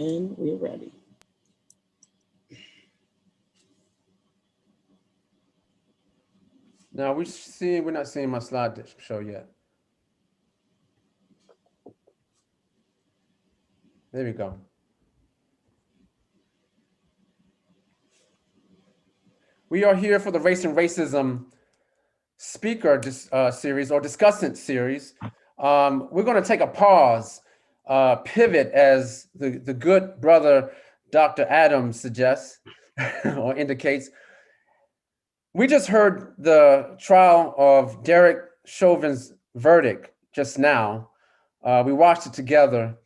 And we're ready. Now we're not seeing my slide show yet. There we go. We are here for the Race and Racism speaker series or discussant series. We're going to take a pause, pivot, as the good brother Dr. Adams suggests or indicates. We just heard the trial of Derek Chauvin's verdict just now. We watched it together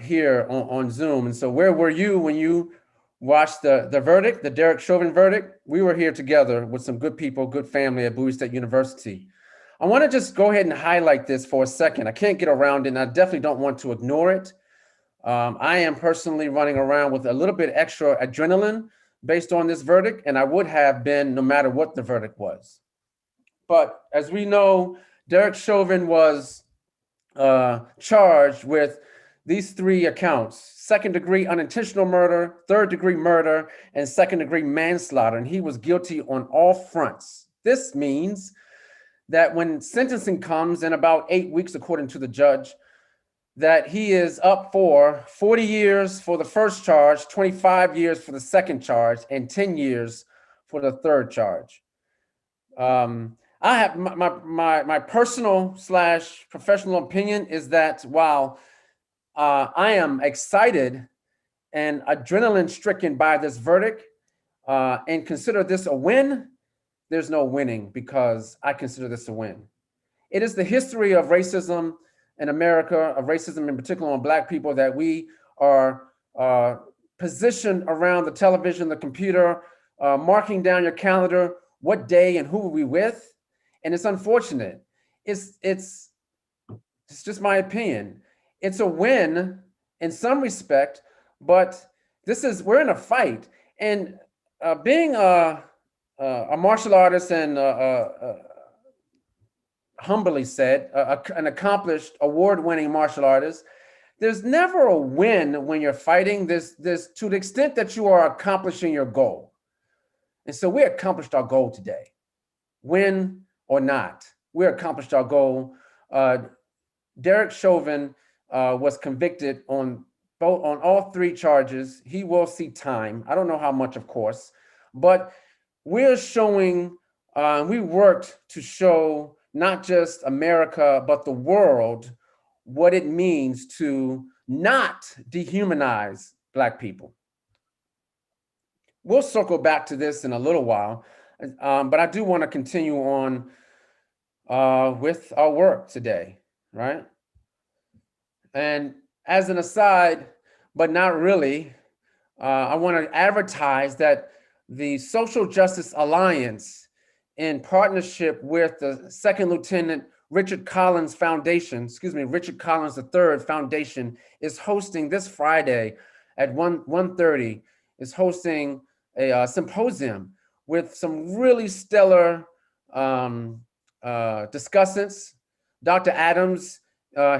here on Zoom. And so where were you when you watched the verdict, the Derek Chauvin verdict? We were here together with some good people, good family at Bowie State University. I want to just go ahead and highlight this for a second. I can't get around it, and I definitely don't want to ignore it. I am personally running around with a little bit extra adrenaline based on this verdict, and I would have been no matter what the verdict was. But as we know, Derek Chauvin was charged with these three accounts: second-degree unintentional murder, third-degree murder, and second-degree manslaughter. And he was guilty on all fronts. This means that when sentencing comes in about 8 weeks, according to the judge, that he is up for 40 years for the first charge, 25 years for the second charge, and 10 years for the third charge. I have my personal / professional opinion is that while I am excited and adrenaline stricken by this verdict and consider this a win, there's no winning because I consider this a win. It is the history of racism in America, of racism in particular on Black people, that we are positioned around the television, the computer, marking down your calendar, what day and who are we with. And it's unfortunate. It's just my opinion. It's a win in some respect, but we're in a fight. And being a martial artist and humbly said, an accomplished, award-winning martial artist, there's never a win when you're fighting. There's to the extent that you are accomplishing your goal. And so we accomplished our goal today. Win or not, we accomplished our goal. Derek Chauvin was convicted on all three charges. He will see time. I don't know how much, of course, but we're showing, we worked to show not just America, but the world, what it means to not dehumanize Black people. We'll circle back to this in a little while, but I do want to continue on with our work today, right? And as an aside, but not really, I want to advertise that the Social Justice Alliance, in partnership with the Second Lieutenant Richard Collins Foundation, Richard Collins III Foundation, is hosting this Friday at 1:30, is hosting a symposium with some really stellar discussants. Dr. Adams,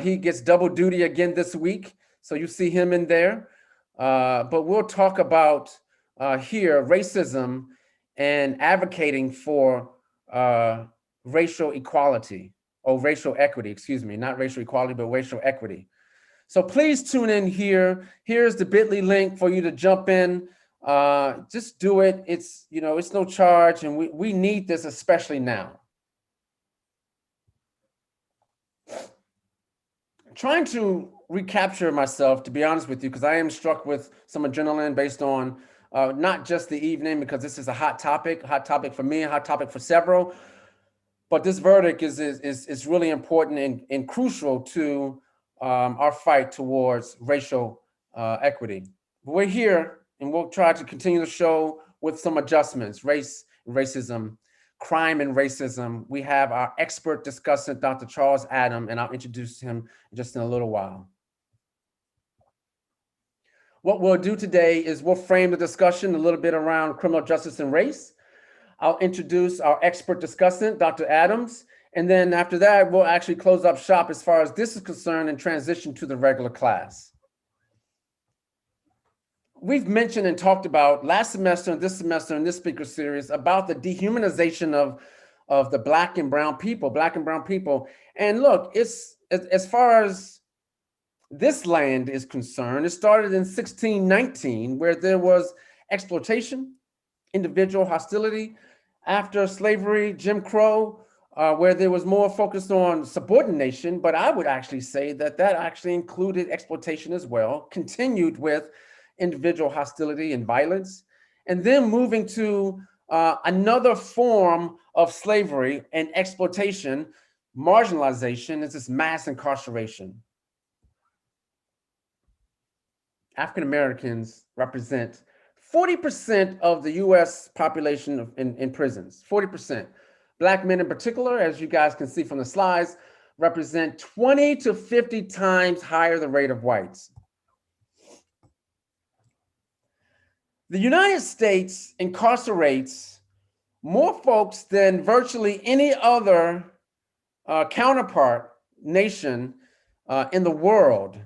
he gets double duty again this week, so you see him in there. But we'll talk about here racism and advocating for racial equality, or racial equity, not racial equality, but racial equity. So please tune in here. Here's the bit.ly link for you to jump in. Just do it. It's no charge, and we need this, especially now. Trying to recapture myself, to be honest with you, because I am struck with some adrenaline based on not just the evening, because this is a hot topic for me, a hot topic for several, but this verdict is really important and crucial to our fight towards racial equity. We're here, and we'll try to continue the show with some adjustments: race, racism, crime and racism. We have our expert discussant, Dr. Charles Adam, and I'll introduce him just in a little while. What we'll do today is we'll frame the discussion a little bit around criminal justice and race. I'll introduce our expert discussant, Dr. Adams, and then after that, we'll actually close up shop as far as this is concerned and transition to the regular class. we've mentioned and talked about last semester and this semester in this speaker series about the dehumanization of the black and brown people. And look, it's as far as this land is concerned, it started in 1619, where there was exploitation, individual hostility. After slavery, Jim Crow, where there was more focused on subordination, but I would actually say that that actually included exploitation as well, continued with individual hostility and violence, and then moving to another form of slavery and exploitation, marginalization, is this mass incarceration. African Americans represent 40% of the US population in prisons, 40%. Black men in particular, as you guys can see from the slides, represent 20 to 50 times higher the rate of whites. The United States incarcerates more folks than virtually any other counterpart nation in the world.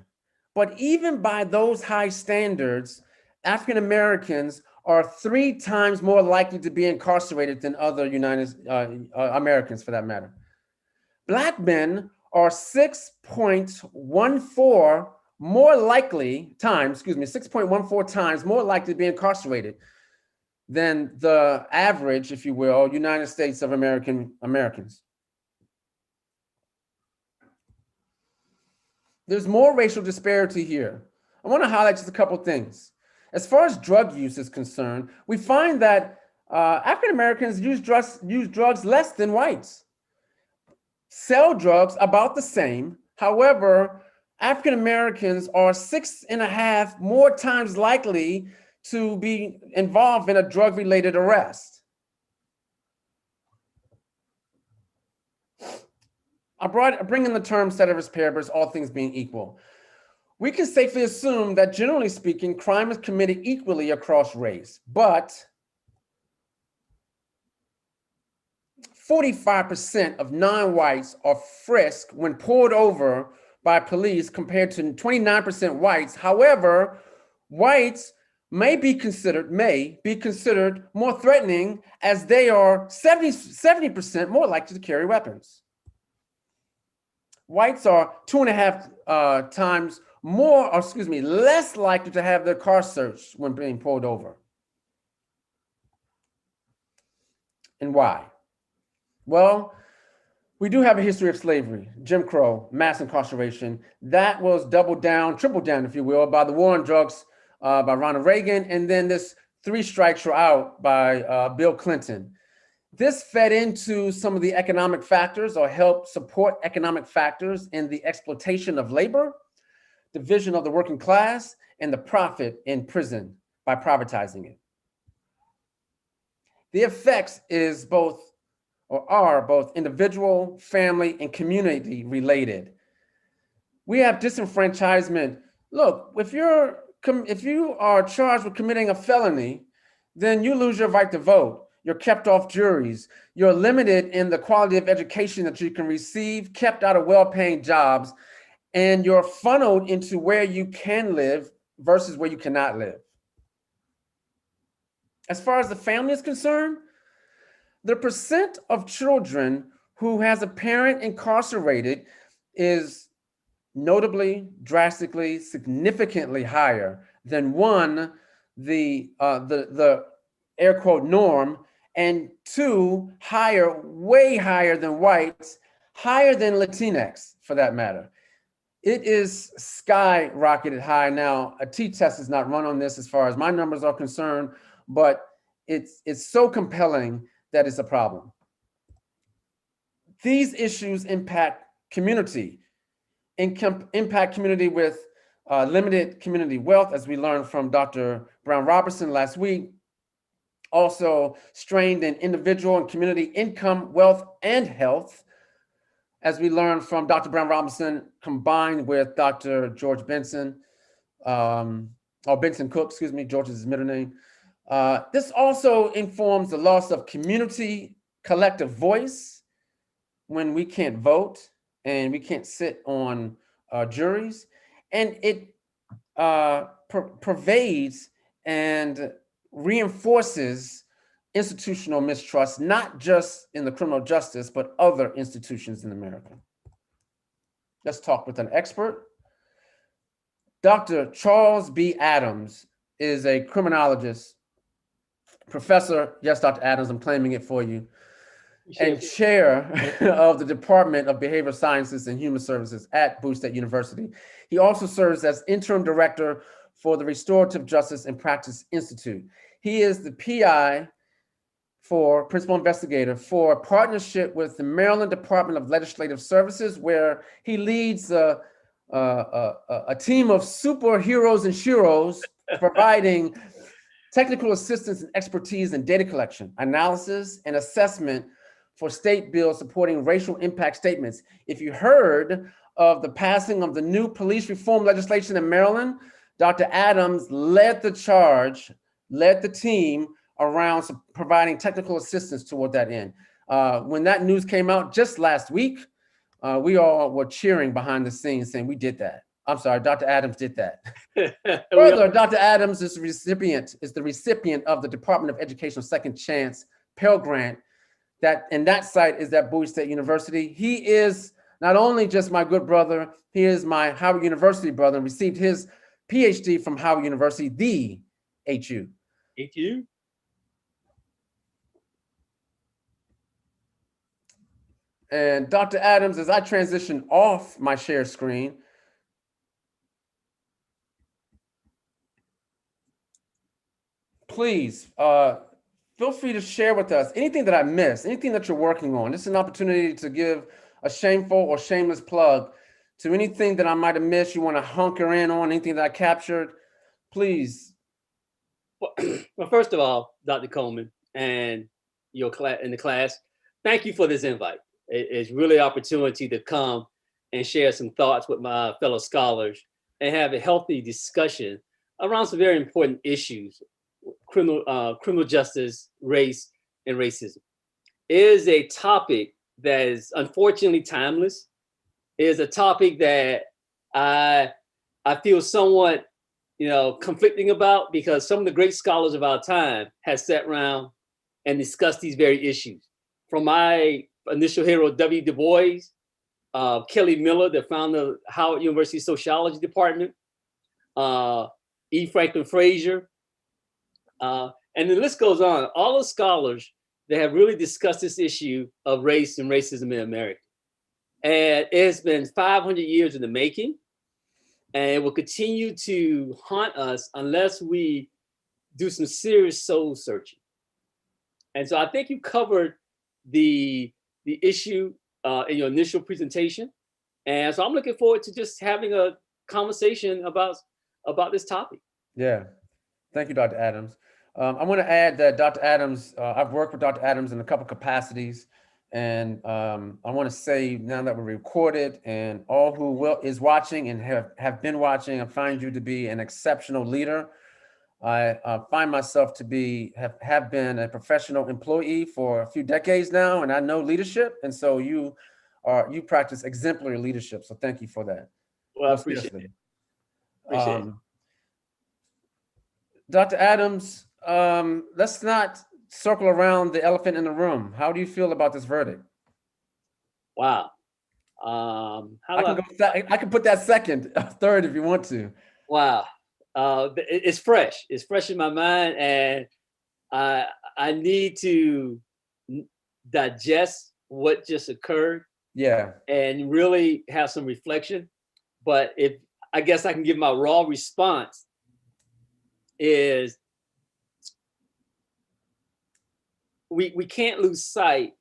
But even by those high standards, African Americans are 3 times more likely to be incarcerated than other Americans, for that matter. Black men are 6.14 more likely times, 6.14 times more likely to be incarcerated than the average, if you will, United States of Americans. There's more racial disparity here. I want to highlight just a couple things. As far as drug use is concerned, we find that African Americans use drugs less than whites. Sell drugs about the same. However, African Americans are 6.5 more times likely to be involved in a drug-related arrest. I bring in the term ceteris paribus, all things being equal. We can safely assume that, generally speaking, crime is committed equally across race, but 45% of non-whites are frisked when pulled over by police compared to 29% whites. However, whites may be considered more threatening, as they are 70% more likely to carry weapons. Whites are 2.5 times less likely to have their car searched when being pulled over. And why? Well, we do have a history of slavery, Jim Crow, mass incarceration. That was doubled down, tripled down, if you will, by the war on drugs by Ronald Reagan, and then this 3 strikes you're out by Bill Clinton. This fed into some of the economic factors, or helped support economic factors in the exploitation of labor, division of the working class, and the profit in prison by privatizing it. The effects are both individual, family, and community related. We have disenfranchisement. Look, if you are charged with committing a felony, then you lose your right to vote. You're kept off juries. You're limited in the quality of education that you can receive, kept out of well-paying jobs, and you're funneled into where you can live versus where you cannot live. As far as the family is concerned, the percent of children who has a parent incarcerated is notably, drastically, significantly higher than the air quote norm, and 2, way higher than whites, higher than Latinx, for that matter. It is skyrocketed high. Now, a t-test is not run on this as far as my numbers are concerned, but it's so compelling that it's a problem. These issues impact community, impact community with limited community wealth, as we learned from Dr. Brown Robertson last week. Also strained in individual and community income, wealth, and health, as we learned from Dr. Brown Robinson, combined with Dr. George Benson, or Benson Cook, George is his middle name. This also informs the loss of community collective voice when we can't vote and we can't sit on juries. And it pervades and reinforces institutional mistrust, not just in the criminal justice, but other institutions in America. Let's talk with an expert. Dr. Charles B. Adams is a criminologist, professor, yes, Dr. Adams, I'm claiming it for you, and chair of the Department of Behavioral Sciences and Human Services at Bowie State University. He also serves as interim director for the Restorative Justice and Practice Institute. He is the PI for principal investigator for partnership with the Maryland Department of Legislative Services, where he leads a team of superheroes and sheroes providing technical assistance and expertise in data collection, analysis, and assessment for state bills supporting racial impact statements. If you heard of the passing of the new police reform legislation in Maryland, Dr. Adams led the charge, led the team around providing technical assistance toward that end. When that news came out just last week, we all were cheering behind the scenes saying, we did that. I'm sorry, Dr. Adams did that. Further, Dr. Adams is the recipient of the Department of Education's Second Chance Pell Grant. And that site is at Bowie State University. He is not only just my good brother, he is my Howard University brother, and received his PhD from Howard University, the HU. HU? And Dr. Adams, as I transition off my share screen, please feel free to share with us anything that I missed, anything that you're working on. This is an opportunity to give a shameful or shameless plug to anything that I might have missed, you want to hunker in on, anything that I captured, please. Well, first of all, Dr. Coleman and your class in the class, thank you for this invite. It's really an opportunity to come and share some thoughts with my fellow scholars and have a healthy discussion around some very important issues: criminal justice, race, and racism. It is a topic that is unfortunately timeless. It is a topic that I feel somewhat, conflicting about, because some of the great scholars of our time have sat around and discussed these very issues. From my initial hero, W. Du Bois, Kelly Miller, the founder of Howard University Sociology Department, E. Franklin Frazier, and the list goes on. All the scholars that have really discussed this issue of race and racism in America. And it has been 500 years in the making, and it will continue to haunt us unless we do some serious soul searching. And so I think you covered the issue in your initial presentation. And so I'm looking forward to just having a conversation about this topic. Yeah, thank you, Dr. Adams. I want to add that Dr. Adams, I've worked with Dr. Adams in a couple capacities. And I want to say, now that we're recorded, and all who is watching and have been watching, I find you to be an exceptional leader. I find myself to have been a professional employee for a few decades now, and I know leadership. And so you practice exemplary leadership. So thank you for that. Well, I appreciate it. Appreciate it. Dr. Adams, let's not circle around the elephant in the room. How do you feel about this verdict? Wow. I can put that second, third if you want to. Wow. It's fresh. It's fresh in my mind, and I need to digest what just occurred. Yeah. And really have some reflection. But I guess I can give my raw response is we can't lose sight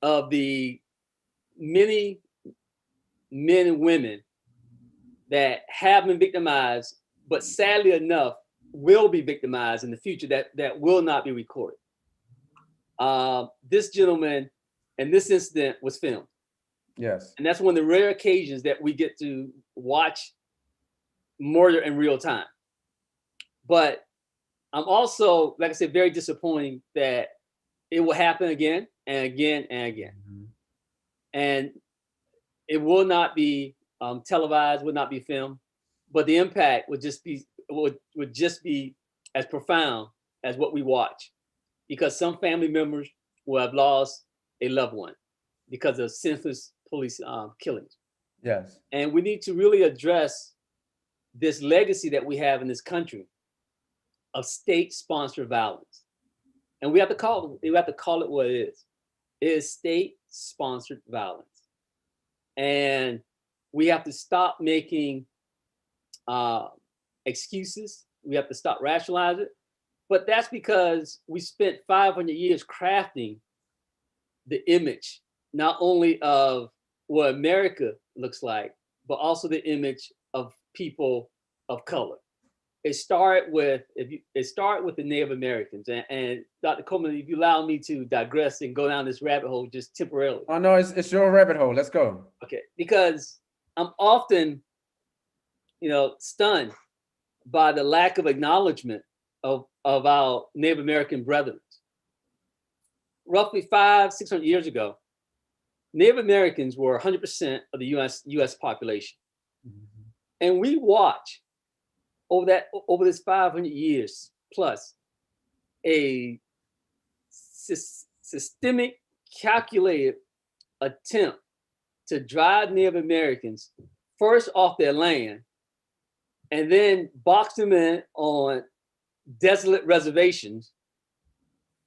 of the many men and women that have been victimized, but sadly enough, will be victimized in the future that will not be recorded. This gentleman and this incident was filmed. Yes. And that's one of the rare occasions that we get to watch murder in real time. But I'm also, like I said, very disappointed that it will happen again and again and again. Mm-hmm. And it will not be televised, will not be filmed, but the impact would just be would just be as profound as what we watch, because some family members will have lost a loved one because of senseless police killings. Yes. And we need to really address this legacy that we have in this country of state-sponsored violence. And we have to call it what it is. It is state-sponsored violence. And we have to stop making excuses. We have to stop rationalizing it. But that's because we spent 500 years crafting the image, not only of what America looks like, but also the image of people of color. It started with the Native Americans, and Dr. Coleman, if you allow me to digress and go down this rabbit hole just temporarily. Oh no, it's your rabbit hole. Let's go. Okay, because I'm often, stunned by the lack of acknowledgement of our Native American brethren. Roughly 500-600 years ago, Native Americans were 100% of the U.S. population, and we watch over this 500 years plus a systemic, calculated attempt to drive Native Americans first off their land, and then box them in on desolate reservations,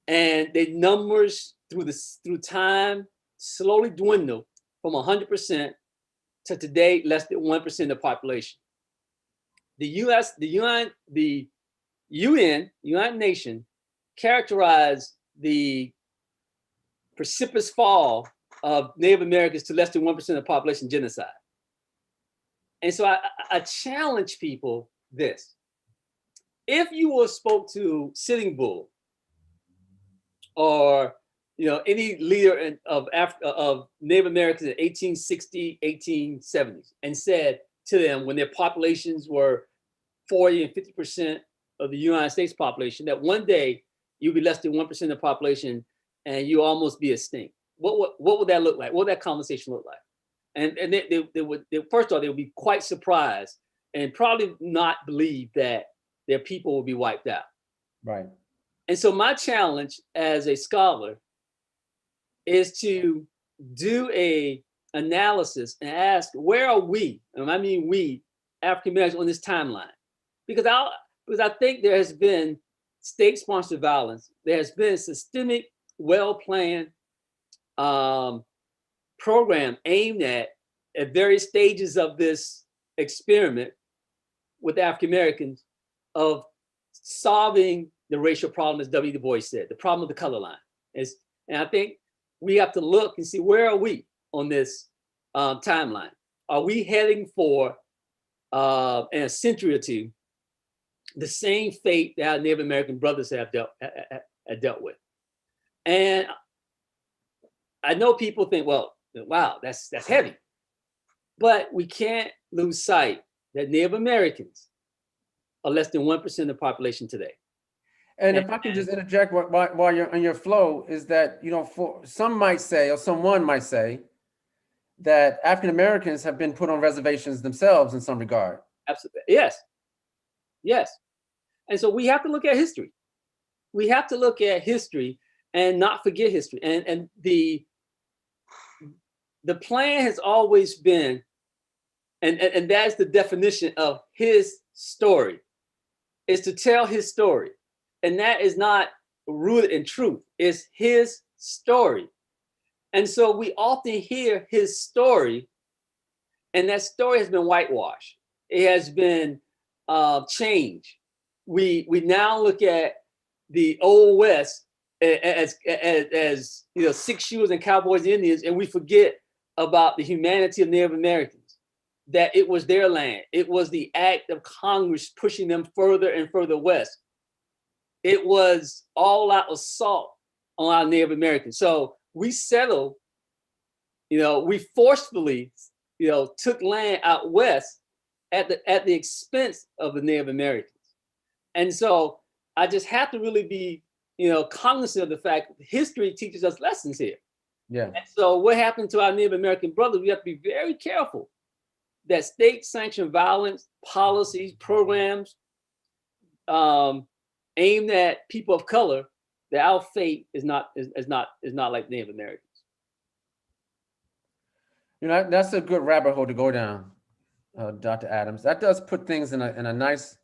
and their numbers through time slowly dwindle from 100% to today less than 1% of the population. The United Nations characterized the precipitous fall of Native Americans to less than 1% of the population genocide. And so I challenge people this. If you spoke to Sitting Bull or any leader of Native Americans in 1860, 1870s, and said to them when their populations were 40 and 50% of the United States population, that one day you'll be less than 1% of the population and you almost be extinct. What would that look like? What would that conversation look like? And they would, first of all, they would be quite surprised and probably not believe that their people will be wiped out. Right. And so my challenge as a scholar is to do a analysis and ask, where are we? And I mean we, African Americans, on this timeline? Because I think there has been state-sponsored violence. There has been systemic, well-planned program aimed at various stages of this experiment with African Americans of solving the racial problem, as W. Du Bois said, the problem of the color line. And I think we have to look and see, where are we on this timeline? Are we heading for, in a century or two, the same fate that our Native American brothers have dealt with? And I know people think, well, wow, that's heavy. But we can't lose sight that Native Americans are less than 1% of the population today. And if I can just interject while you're on your flow, is that, for some might say, or someone might say, that African Americans have been put on reservations themselves in some regard. Absolutely. Yes. And so we have to look at history. We have to look at history and not forget history. And the plan has always been, and that's the definition of his story, is to tell his story. And that is not rooted in truth. It's his story. And so we often hear his story, and that story has been whitewashed. It has been changed. We now look at the Old West as 6 shoes and cowboys and Indians, and we forget about the humanity of Native Americans, that it was their land. It was the act of Congress pushing them further and further west. It was all out assault on our Native Americans. So we settled, we forcefully, took land out west at the expense of the Native Americans. And so I just have to really be, cognizant of the fact that history teaches us lessons here. Yeah. And so what happened to our Native American brothers, we have to be very careful that state-sanctioned violence, policies, programs aimed at people of color, that our fate is not like Native Americans. You know, that's a good rabbit hole to go down, Dr. Adams. That does put things in a nice,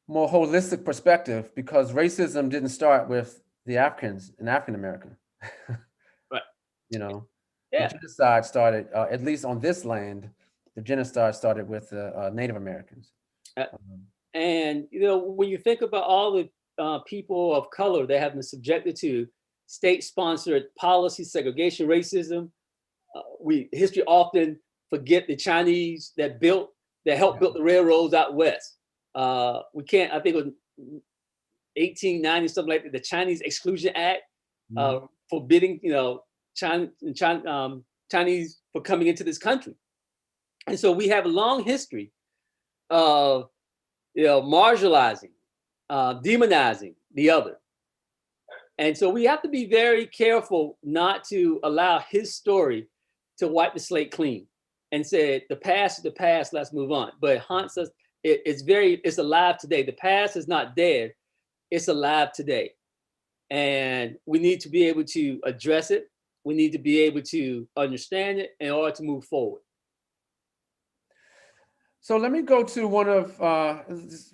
more holistic perspective, because racism didn't start with the Africans and African American. Right. You know, the Yeah. genocide started, at least on this land, the genocide started with Native Americans. And you know, when you think about all the people of color that have been subjected to state-sponsored policy, segregation, racism, history often forget the Chinese that helped build the railroads out west. We can't. I think it was 1890, something like that. The Chinese Exclusion Act, forbidding Chinese for coming into this country. And so we have a long history of marginalizing, demonizing the other. And so we have to be very careful not to allow his story to wipe the slate clean and say the past is the past, let's move on. But it haunts us. It's alive today. The past is not dead, it's alive today. And we need to be able to address it. We need to be able to understand it in order to move forward. So let me go to one of,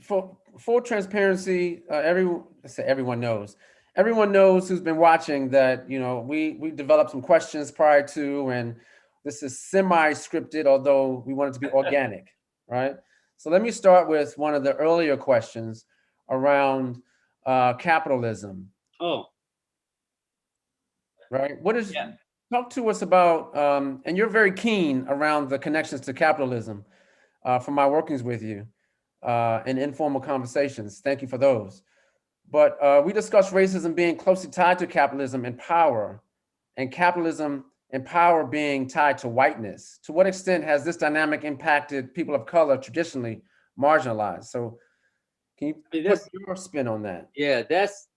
for full transparency, everyone knows. Everyone knows who's been watching that, we developed some questions prior to, and this is semi-scripted, although we want it to be organic, right? So let me start with one of the earlier questions around capitalism. Oh. Right? Talk to us about, and you're very keen around the connections to capitalism from my workings with you in informal conversations. Thank you for those. But we discussed racism being closely tied to capitalism and power, and capitalism and power being tied to whiteness. To what extent has this dynamic impacted people of color traditionally marginalized? So can you put your spin on that? Yeah, that's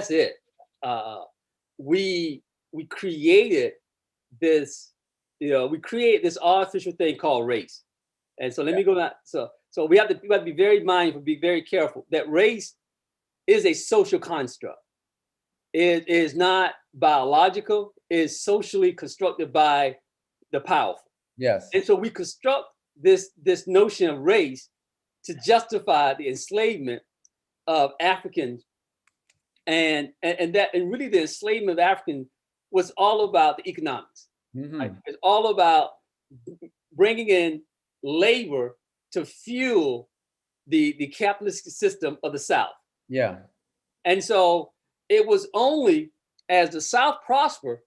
it. We created this, this artificial thing called race. And so let me go back. So we have to be very mindful, be very careful that race is a social construct. It is not biological, it is socially constructed by the powerful. Yes. And so we construct this notion of race to justify the enslavement of Africans, and really the enslavement of Africans was all about the economics. Right? It's all about bringing in labor to fuel the capitalist system of the South. Yeah. And so it was only as the South prospered,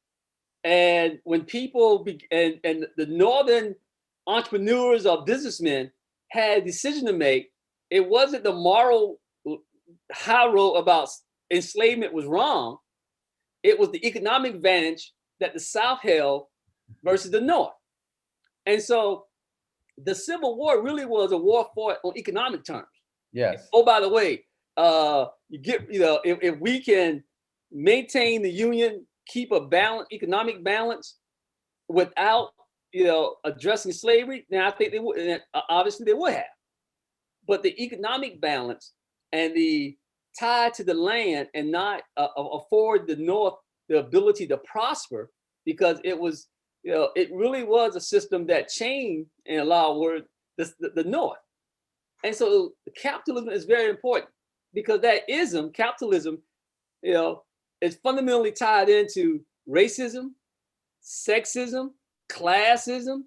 and when people and the Northern entrepreneurs or businessmen had a decision to make, it wasn't the moral high road about enslavement was wrong. It was the economic advantage that the South held versus the North. And so the Civil War really was a war fought on economic terms. Yes. Oh, by the way, if we can maintain the Union, keep a economic balance without, addressing slavery, then I think they would, obviously they would have. But the economic balance and the tie to the land and not afford the North the ability to prosper, because it was, it really was a system that changed, in a lot of words, the North. And so capitalism is very important, because capitalism, is fundamentally tied into racism, sexism, classism,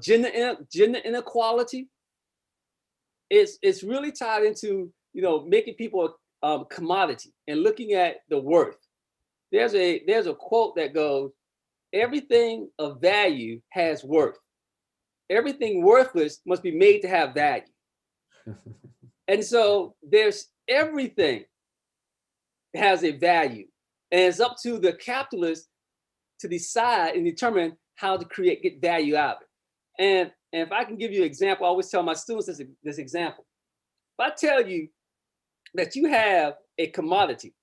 gender inequality. It's really tied into, making people a commodity and looking at the worth. There's a quote that goes, everything of value has worth. Everything worthless must be made to have value. And so there's everything has a value, and it's up to the capitalist to decide and determine how to get value out of it. And if I can give you an example, I always tell my students this example. If I tell you that you have a commodity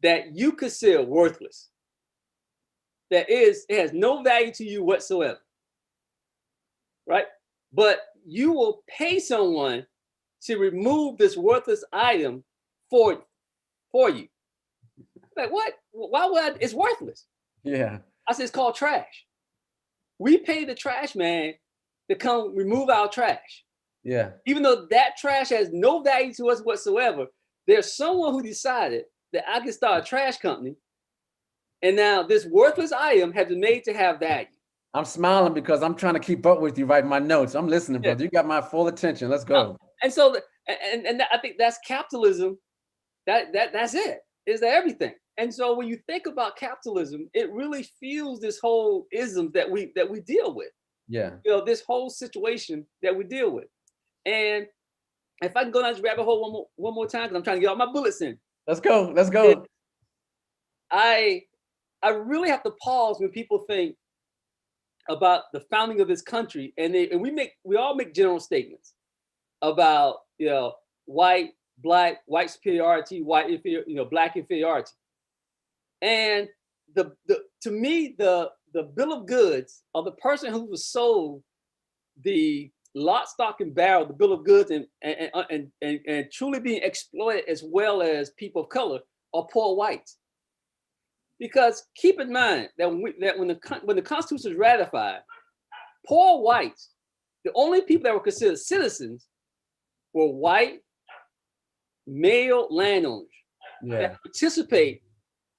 that you consider worthless, it has no value to you whatsoever, right? But you will pay someone to remove this worthless item for you. Like, what? Why would I? It's worthless. Yeah. I said, it's called trash. We pay the trash man to come remove our trash. Yeah. Even though that trash has no value to us whatsoever, there's someone who decided that I can start a trash company, and now this worthless item has been made to have value. I'm smiling because I'm trying to keep up with you, writing my notes. I'm listening, brother. You got my full attention. Let's go. And so, and I think that's capitalism. That's it. Is that everything? And so when you think about capitalism, it really fuels this whole ism that we deal with. Yeah. You know, this whole situation that we deal with. And if I can go down this rabbit hole one more time, because I'm trying to get all my bullets in. Let's go. Let's go. I really have to pause when people think about the founding of this country, and we all make general statements about, you know, white, black, white superiority, white inferior, you know, black inferiority. And to me, the bill of goods of the person who was sold the lock, stock, and barrel, the bill of goods, and truly being exploited as well as people of color are poor whites. Because keep in mind that when the Constitution was ratified, poor whites, the only people that were considered citizens, were white male landowners that participate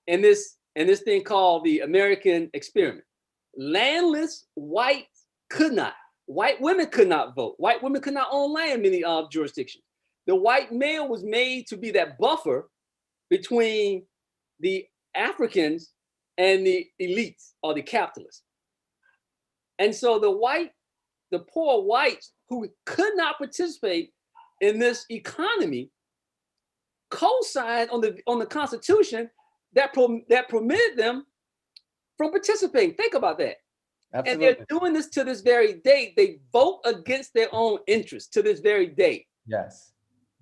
in this thing called the American experiment. Landless whites could not. White women could not vote. White women could not own land in many jurisdictions. The white male was made to be that buffer between the Africans and the elites or the capitalists. And so the poor whites who could not participate in this economy co-signed on the Constitution that permitted them from participating. Think about that. Absolutely. And they're doing this to this very day. They vote against their own interests to this very day. Yes.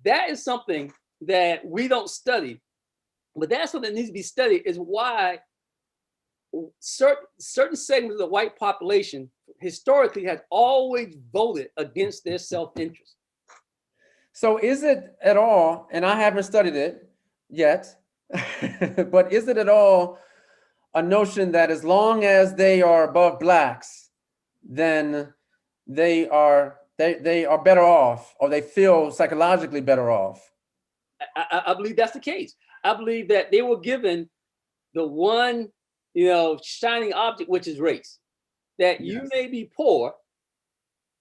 That is something that we don't study, but that's something that needs to be studied, is why certain segments of the white population historically has always voted against their self-interest. So is it at all, and I haven't studied it yet, but is it at all a notion that as long as they are above blacks, then they are better off, or they feel psychologically better off? I believe that's the case. I believe that they were given the one, you know, shining object, which is race. That you may be poor,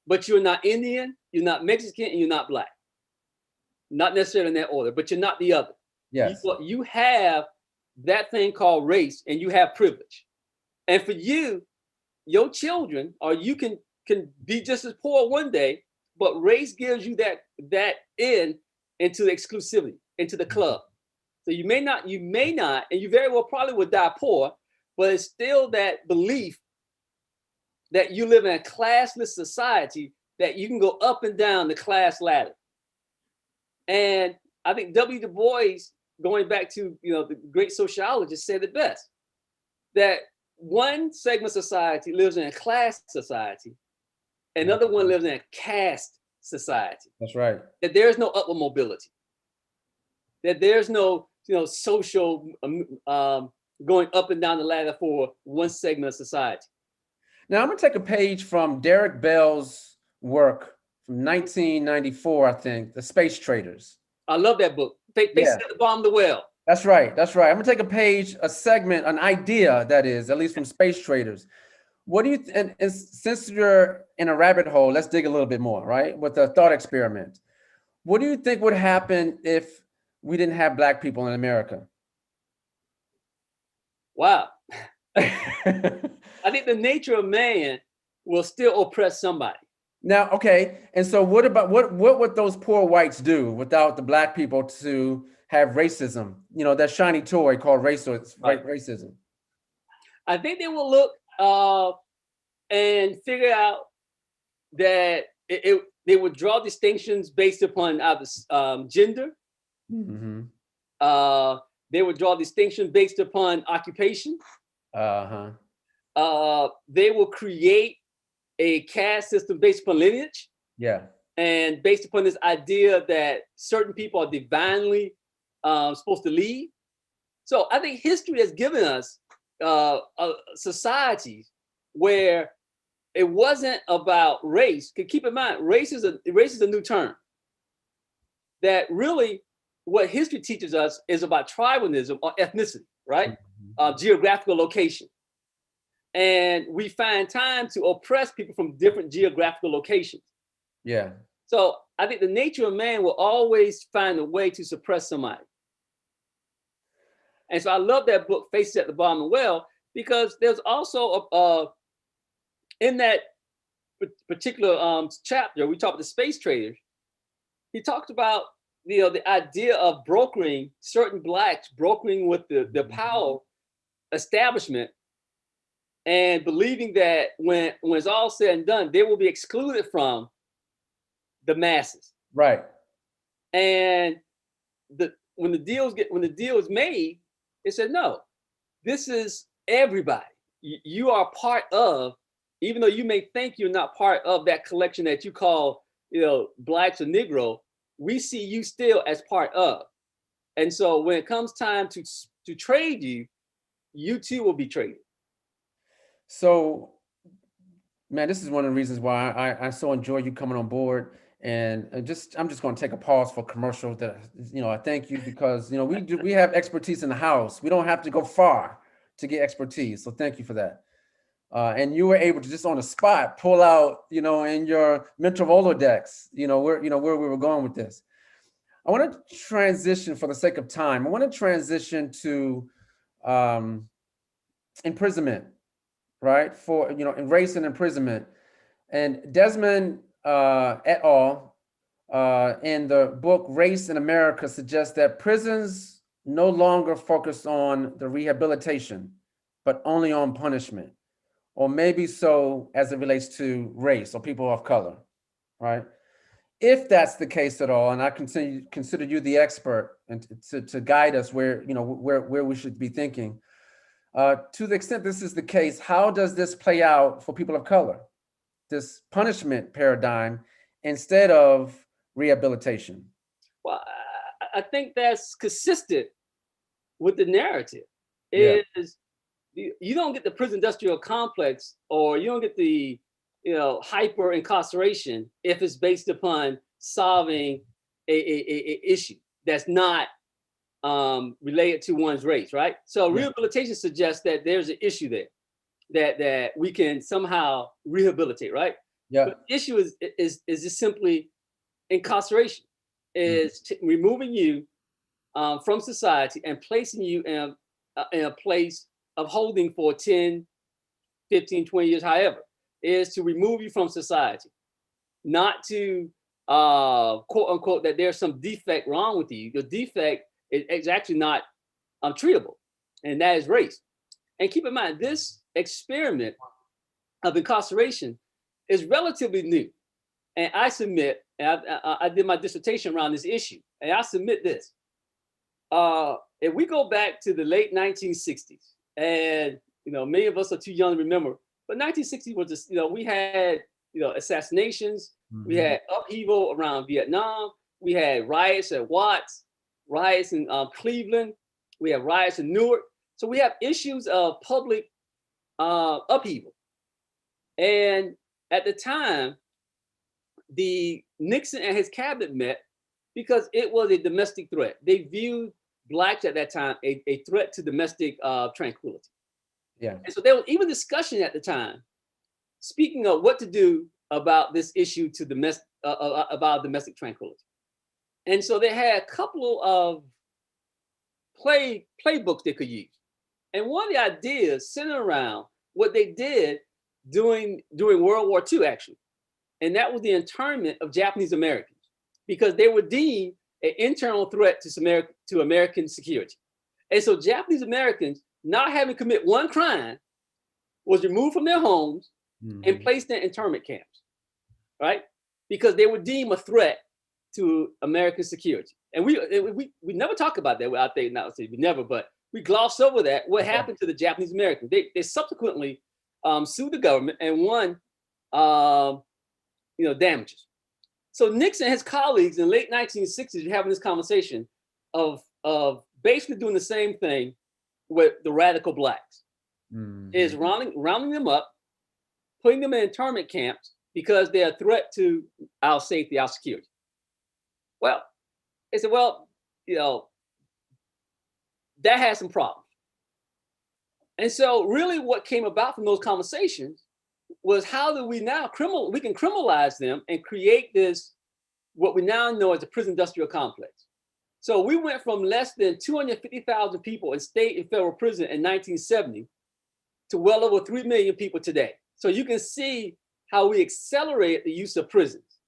but you're not Indian, you're not Mexican, and you're not black. Not necessarily in that order, but you're not the other. Yes. You have that thing called race, and you have privilege. And for you, your children, or you can be just as poor one day, but race gives you that into the exclusivity, into the club. So you may not, and you very well probably would die poor, but it's still that belief that you live in a classless society, that you can go up and down the class ladder. And I think W. Du Bois, going back to, you know, the great sociologist, said it best, that one segment of society lives in a class society, another one lives in a caste society. That's right. That there's no upward mobility, that there's no, you know, social going up and down the ladder for one segment of society. Now I'm gonna take a page from Derek Bell's work from 1994, I think, The Space Traders. I love that book. Faces at the bottom of the well. That's right. That's right. I'm gonna take a page, a segment, an idea that is, at least from Space Traders. What do you, and since you're in a rabbit hole, let's dig a little bit more, right? With the thought experiment. What do you think would happen if we didn't have black people in America? Wow. I think the nature of man will still oppress somebody. Now, okay, and so what about what would those poor whites do without the black people to have racism? You know, that shiny toy called racism. I think they will look and figure out that they would draw distinctions based upon either gender. Mm-hmm. They would draw distinction based upon occupation. They will create a caste system based upon lineage. Yeah. and based upon this idea that certain people are divinely supposed to lead. So I think history has given us societies where it wasn't about race. Keep in mind, race is a new term. That really, what history teaches us is about tribalism or ethnicity, right? Geographical location. And we find time to oppress people from different geographical locations. Yeah. So I think the nature of man will always find a way to suppress somebody. And so I love that book, Faces at the Bottom of the Well, because there's also in that particular chapter, we talked about the space traders. He talked about the idea of brokering certain blacks, brokering with the power establishment, and believing that when it's all said and done, they will be excluded from the masses. Right. And when the deal is made, it said, no, this is everybody. You are part of, even though you may think you're not part of that collection that you call, blacks or Negro, we see you still as part of. And so when it comes time to trade you, you too will be traded. So, man, this is one of the reasons why I so enjoy you coming on board. And I'm just going to take a pause for commercial. That I thank you because we have expertise in the house. We don't have to go far to get expertise. So thank you for that. And you were able to just on the spot pull out in your mental Rolodex where we were going with this. I want to transition for the sake of time. I want to transition to imprisonment, right? For in race and imprisonment, and Desmond et al. In the book Race in America suggests that prisons no longer focus on the rehabilitation, but only on punishment, or maybe so as it relates to race or people of color, right? If that's the case at all, and I consider you the expert and to guide us where we should be thinking. To the extent this is the case, how does this play out for people of color? This punishment paradigm instead of rehabilitation? Well, I think that's consistent with the narrative. You don't get the prison industrial complex, or you don't get the hyper incarceration if it's based upon solving a issue that's not related to one's race, right? So rehabilitation suggests that there's an issue there that we can somehow rehabilitate, right? Yeah. But the issue is just simply incarceration, is removing you from society and placing you in a place of holding for 10, 15, 20 years, however, is to remove you from society, not to quote unquote that there's some defect wrong with you. Your defect is actually not treatable, and that is race. And keep in mind, this experiment of incarceration is relatively new. And I submit, and I did my dissertation around this issue, and I submit this. If we go back to the late 1960s, and many of us are too young to remember, but 1960 was just, we had assassinations, we had upheaval around Vietnam, we had riots at Watts, riots in Cleveland, we have riots in Newark. So we have issues of public upheaval. And at the time, the Nixon and his cabinet met because it was a domestic threat. They viewed blacks at that time a threat to domestic tranquility. Yeah. And so there was even discussion at the time, speaking of what to do about this issue to about domestic tranquility. And so they had a couple of playbooks they could use. And one of the ideas centered around what they did during World War II, actually. And that was the internment of Japanese Americans, because they were deemed an internal threat to American security. And so Japanese Americans, not having committed one crime, was removed from their homes and placed in internment camps, right? Because they were deemed a threat to American security. And we never talk about that. I think not say we never, but we gloss over that. What happened to the Japanese Americans? They subsequently sued the government and won damages. So Nixon and his colleagues in the late 1960s were having this conversation of basically doing the same thing with the radical blacks, is rounding them up, putting them in internment camps because they're a threat to our safety, our security. Well, they said, well, that has some problems. And so really what came about from those conversations was how do we now we can criminalize them and create this, what we now know as the prison industrial complex. So we went from less than 250,000 people in state and federal prison in 1970 to well over 3 million people today. So you can see how we accelerated the use of prisons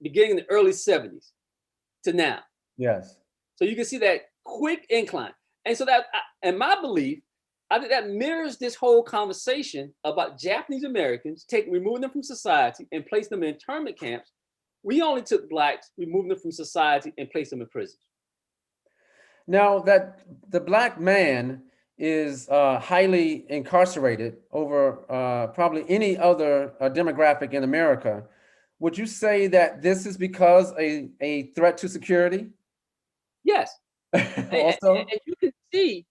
beginning in the early 70s to now. Yes. So you can see that quick incline. And so that, in my belief, I think that mirrors this whole conversation about Japanese Americans removing them from society and placing them in internment camps. We only took blacks, removing them from society and placed them in prisons. Now that the black man is highly incarcerated over probably any other demographic in America, would you say that this is because a threat to security? Yes. Also, and you can see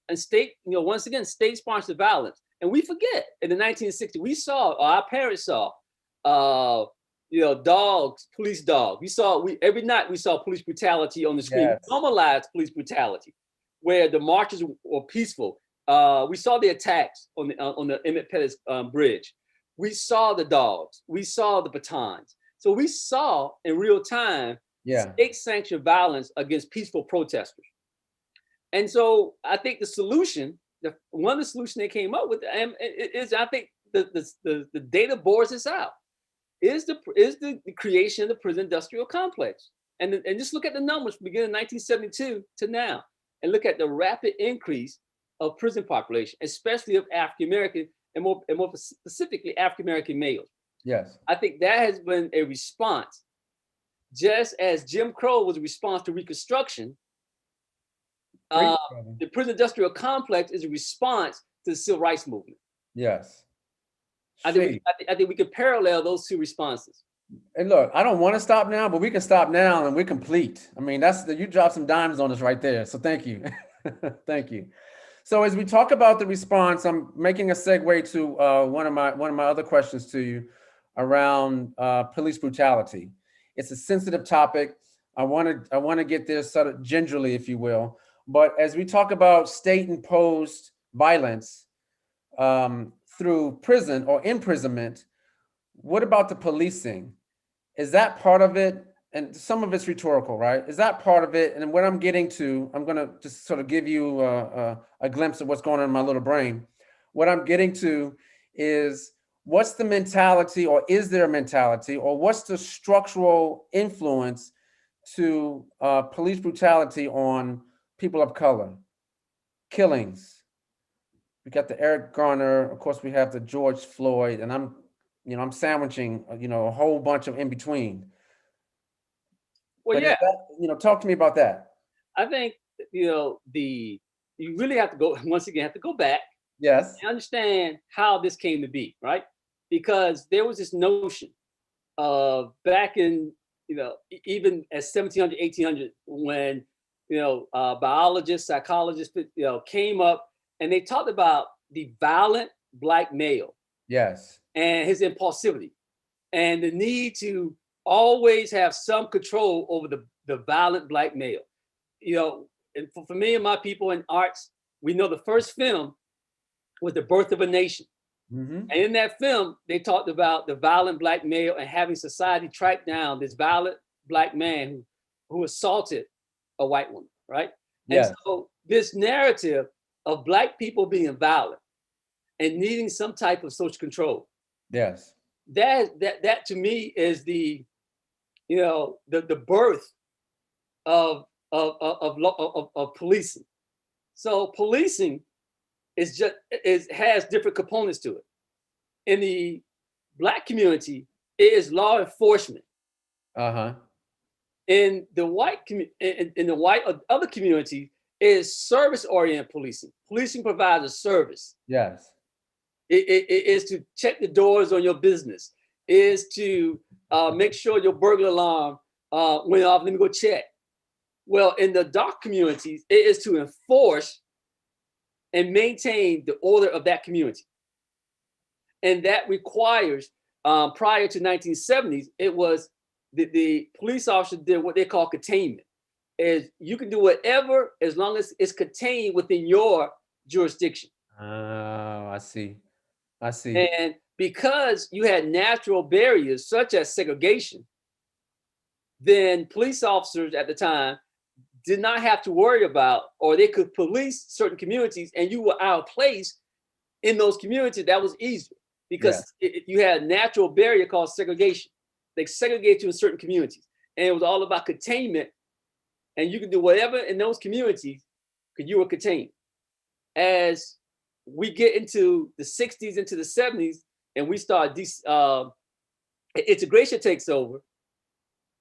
and state, once again, state-sponsored violence. And we forget in the 1960s, we saw, or our parents saw, dogs, police dogs. Every night we saw police brutality on the screen. yes. We normalized police brutality, where the marches were peaceful. We saw the attacks on the Emmett Pettus Bridge. We saw the dogs. We saw the batons. So we saw in real time state-sanctioned violence against peaceful protesters. And so I think the solution, one of the solutions they came up with, is I think the data bores this out, is the creation of the prison industrial complex. And just look at the numbers beginning in 1972 to now, and look at the rapid increase of prison population, especially of African American and more specifically African American males. Yes. I think that has been a response, just as Jim Crow was a response to Reconstruction. The prison industrial complex is a response to the civil rights movement. Yes. I think we could parallel those two responses. And look, I don't want to stop now, but we can stop now and we're complete. I mean, you dropped some diamonds on us right there. So thank you. Thank you. So as we talk about the response, I'm making a segue to one of my other questions to you around police brutality. It's a sensitive topic. I want to get there sort of gingerly, if you will. But as we talk about state-imposed violence through prison or imprisonment, what about the policing? Is that part of it? And some of it's rhetorical, right? Is that part of it? And what I'm getting to, I'm going to just sort of give you a glimpse of what's going on in my little brain. What I'm getting to is, what's the mentality, or is there a mentality, or what's the structural influence to police brutality on people of color, killings? We got the Eric Garner, of course we have the George Floyd, and I'm sandwiching, a whole bunch of in between. Well, but talk to me about that. I think, you really have to go, once again, back. Yes. And understand how this came to be, right? Because there was this notion of back in, even as 1700, 1800, when, biologists, psychologists, came up and they talked about the violent black male. Yes. And his impulsivity and the need to always have some control over the violent black male. And for me and my people in arts, we know the first film was The Birth of a Nation. Mm-hmm. And in that film, they talked about the violent black male and having society track down this violent black man who assaulted a white woman, right? Yes. And so this narrative of black people being violent and needing some type of social control. Yes. That to me is the birth of policing. So policing has different components to it. In the black community, it is law enforcement. Uh-huh. In the white other community, it is service-oriented policing. Policing provides a service. Yes. It is to check the doors on your business. is to make sure your burglar alarm went off. Let me go check. Well, in the dark communities, it is to enforce and maintain the order of that community. And that requires, prior to 1970s, it was the police officer did what they call containment. Is you can do whatever as long as it's contained within your jurisdiction. Oh, I see. I see. And because you had natural barriers such as segregation, then police officers at the time did not have to worry about, or they could police certain communities and you were out of place in those communities. That was easier because you had a natural barrier called segregation. They segregate you in certain communities. And it was all about containment. And you could do whatever in those communities because you were contained. As we get into the 60s, into the 70s, and we start integration takes over,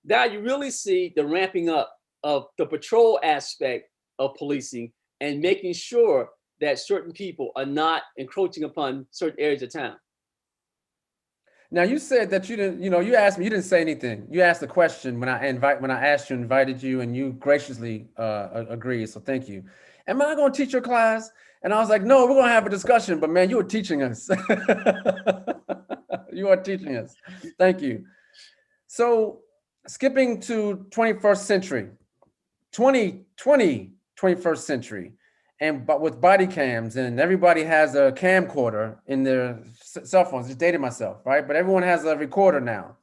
now you really see the ramping up of the patrol aspect of policing and making sure that certain people are not encroaching upon certain areas of town. Now you said that you didn't, you asked me, you didn't say anything. You asked a question when I asked you, invited you, and you graciously agreed. So thank you. Am I going to teach your class? And I was like, no, we're going to have a discussion. But man, you were teaching us. You are teaching us. Thank you. So skipping to 21st century, 21st century. But with body cams, and everybody has a camcorder in their cell phones. Just dated myself, right? But everyone has a recorder now.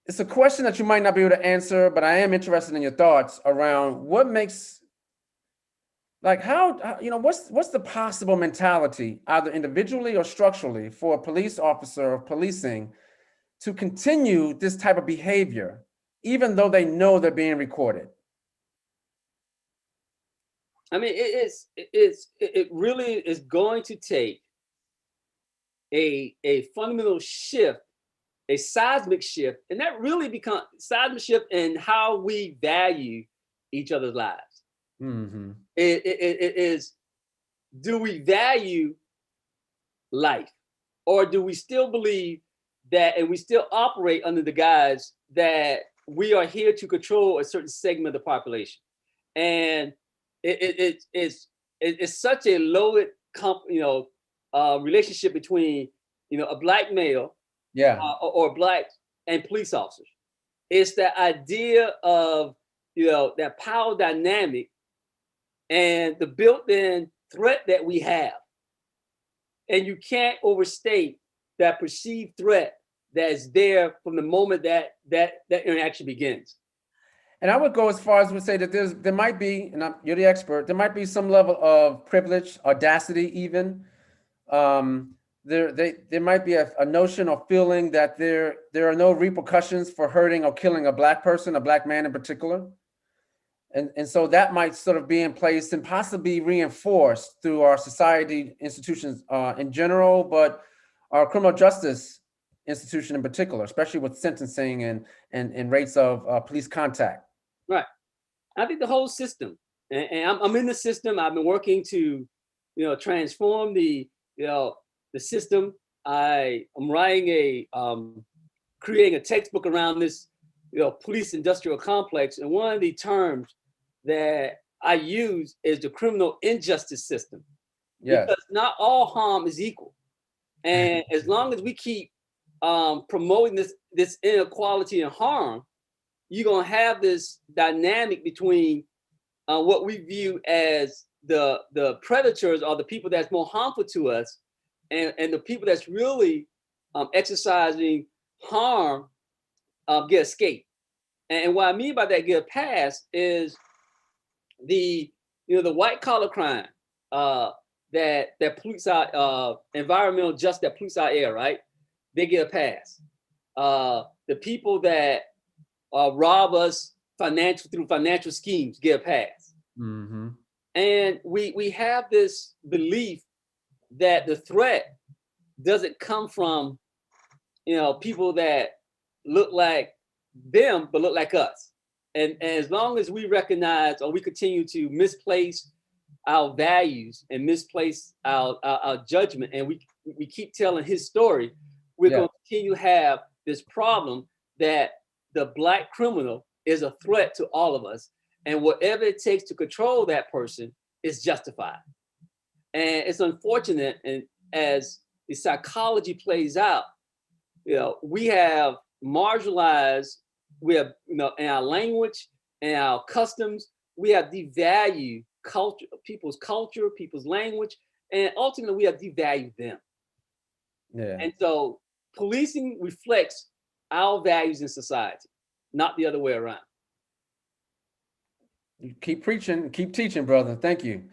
It's a question that you might not be able to answer, but I am interested in your thoughts around what makes, like what's the possible mentality, either individually or structurally, for a police officer of policing to continue this type of behavior, even though they know they're being recorded? I mean, it really is going to take a fundamental shift, a seismic shift, and that really becomes seismic shift in how we value each other's lives. Mm-hmm. It is, do we value life, or do we still believe that, and we still operate under the guise that we are here to control a certain segment of the population? And it's such a loaded relationship between a black male, or black and police officers. It's the idea of that power dynamic and the built-in threat that we have, and you can't overstate that perceived threat that's there from the moment that interaction begins. And I would go as far as to say that there might be, and you're the expert, there might be some level of privilege, audacity even. There might be a notion or feeling that there are no repercussions for hurting or killing a black person, a black man in particular. And so that might sort of be in place and possibly reinforced through our society institutions in general, but our criminal justice institution in particular, especially with sentencing and rates of police contact. Right. I think the whole system, and I'm in the system. I've been working to, transform the system. I'm writing creating a textbook around this, police industrial complex. And one of the terms that I use is the criminal injustice system. Yes. Because not all harm is equal. And as long as we keep promoting this inequality and harm, you're going to have this dynamic between what we view as the predators, or the people that's more harmful to us, and the people that's really exercising harm get escaped. And what I mean by that, get a pass, is the white collar crime that pollutes our environmental justice, that pollutes our air, right? They get a pass. The people that rob us through financial schemes get a pass. Mm-hmm. And we have this belief that the threat doesn't come from people that look like them but look like us. And as long as we recognize, or we continue to misplace our values and misplace our judgment, and we keep telling his story, we're Yeah. going to continue to have this problem that the Black criminal is a threat to all of us. And whatever it takes to control that person is justified. And it's unfortunate, and as the psychology plays out, we have marginalized, we have, in our language and our customs, we have devalued culture, people's language, and ultimately we have devalued them. Yeah. And so policing reflects our values in society, not the other way around. You keep preaching, keep teaching, brother. Thank you.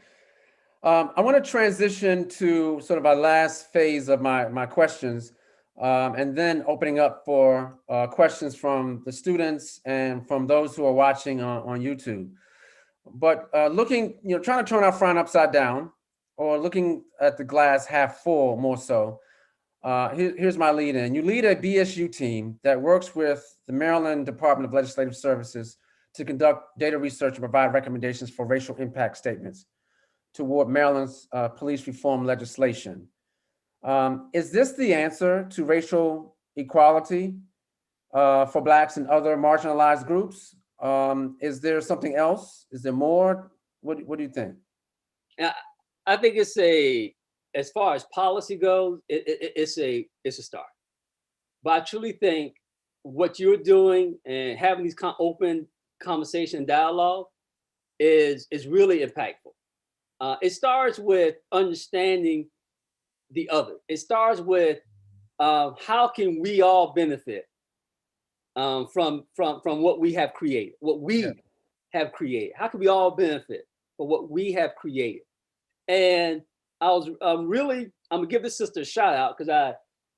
I want to transition to sort of our last phase of my questions, and then opening up for questions from the students and from those who are watching on YouTube. But looking, trying to turn our frown upside down, or looking at the glass half full more so. Here's my lead in. You lead a BSU team that works with the Maryland Department of Legislative Services to conduct data research and provide recommendations for racial impact statements toward Maryland's police reform legislation. Is this the answer to racial equality for Blacks and other marginalized groups? Is there something else? Is there more? What do you think? I think as far as policy goes, it's a start. But I truly think what you're doing and having these open conversation and dialogue is really impactful. It starts with understanding the other. It starts with how can we all benefit from what we have created, have created. How can we all benefit from what we have created? And I'm gonna give this sister a shout out because I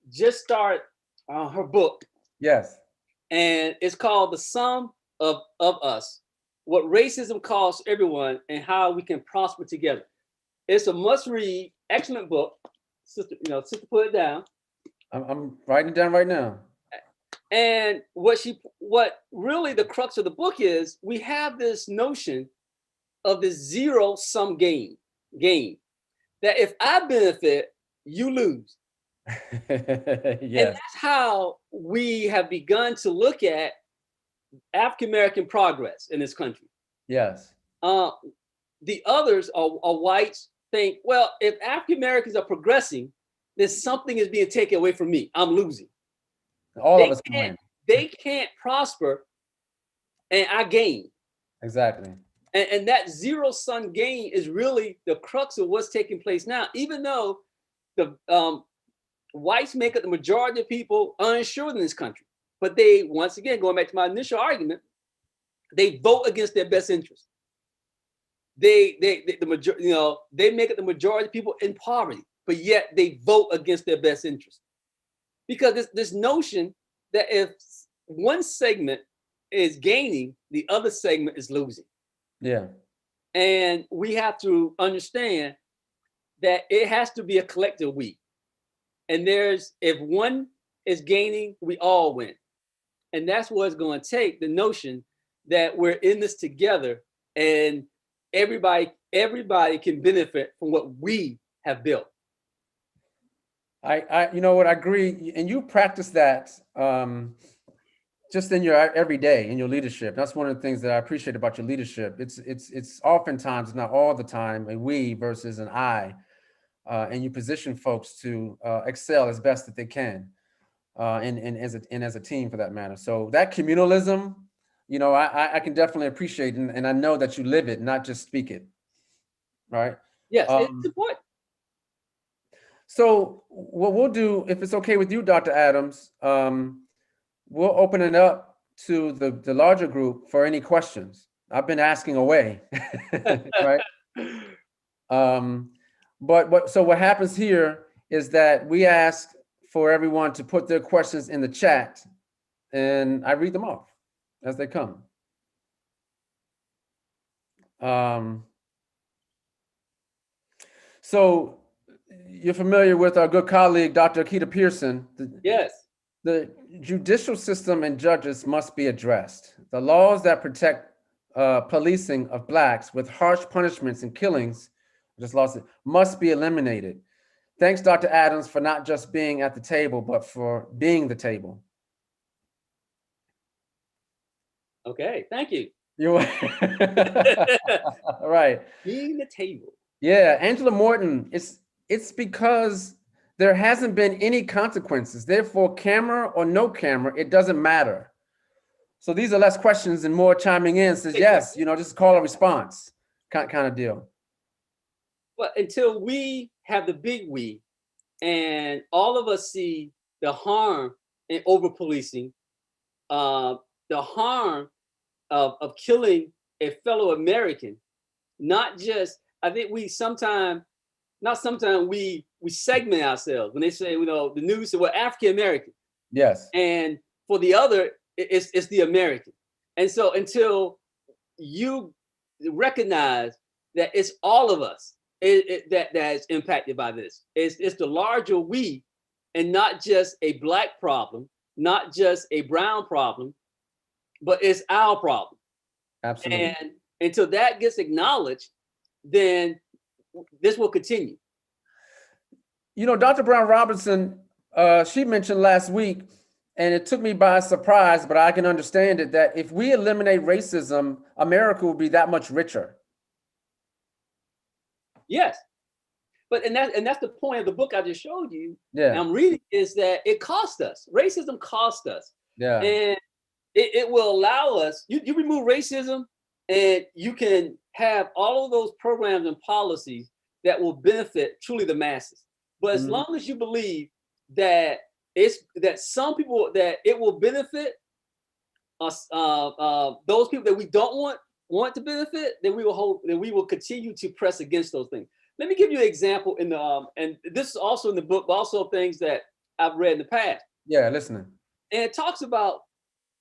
just started her book. Yes. And it's called The Sum of Us: What Racism Costs Everyone and How We Can Prosper Together. It's a must-read, excellent book. Sister, put it down. I'm writing it down right now. And what really the crux of the book is, we have this notion of this zero-sum game, that if I benefit, you lose. Yes. And that's how we have begun to look at African-American progress in this country. Yes. The others are whites think, well, if African-Americans are progressing, then something is being taken away from me. I'm losing. All of us can win. They can't prosper and I gain. Exactly. And that zero-sum gain is really the crux of what's taking place now, even though the whites make up the majority of people uninsured in this country. But they, once again, going back to my initial argument, they vote against their best interest. They make up the majority of people in poverty, but yet they vote against their best interest. Because this notion that if one segment is gaining, the other segment is losing. Yeah. And we have to understand that it has to be a collective we. And if one is gaining, we all win. And that's what it's going to take, the notion that we're in this together and everybody can benefit from what we have built. I agree. And you practice that just in your everyday, in your leadership. That's one of the things that I appreciate about your leadership. It's oftentimes, not all the time, a we versus an I. And you position folks to excel as best that they can, and as a team for that matter. So that communalism, I can definitely appreciate, and I know that you live it, not just speak it. Right? Yes, it's important. So what we'll do, if it's okay with you, Dr. Adams, we'll open it up to the larger group for any questions. I've been asking away, right? But what happens here is that we ask for everyone to put their questions in the chat, and I read them off as they come. So you're familiar with our good colleague, Dr. Akita Pearson. Yes. The judicial system and judges must be addressed. The laws that protect policing of Blacks with harsh punishments and killings, just lost it, must be eliminated. Thanks, Dr. Adams, for not just being at the table, but for being the table. Okay, thank you. You right. Being the table. Yeah, Angela Morton, it's because there hasn't been any consequences. Therefore, camera or no camera, it doesn't matter. So these are less questions and more chiming in. Says yes, just call a response kind of deal. But until we have the big we, and all of us see the harm in over policing, the harm of killing a fellow American, not just, I think we sometimes, not sometimes we segment ourselves when they say, the news said, well, African American. Yes. And for the other, it's the American. And so until you recognize that it's all of us that is impacted by this, it's the larger we, and not just a Black problem, not just a brown problem, but it's our problem. Absolutely. And until that gets acknowledged, then this will continue. Dr. Brown Robinson, she mentioned last week, and it took me by surprise, but I can understand it, that if we eliminate racism, America will be that much richer. Yes. But and that's the point of the book I just showed you. Yeah. And I'm reading is that it cost us. Racism cost us. Yeah. And it will allow us, you remove racism, and you can have all of those programs and policies that will benefit truly the masses. But as long as you believe that that some people, that it will benefit us, those people that we don't want to benefit, then we will continue to press against those things. Let me give you an example in the and this is also in the book, but also things that I've read in the past. Yeah, listening. And it talks about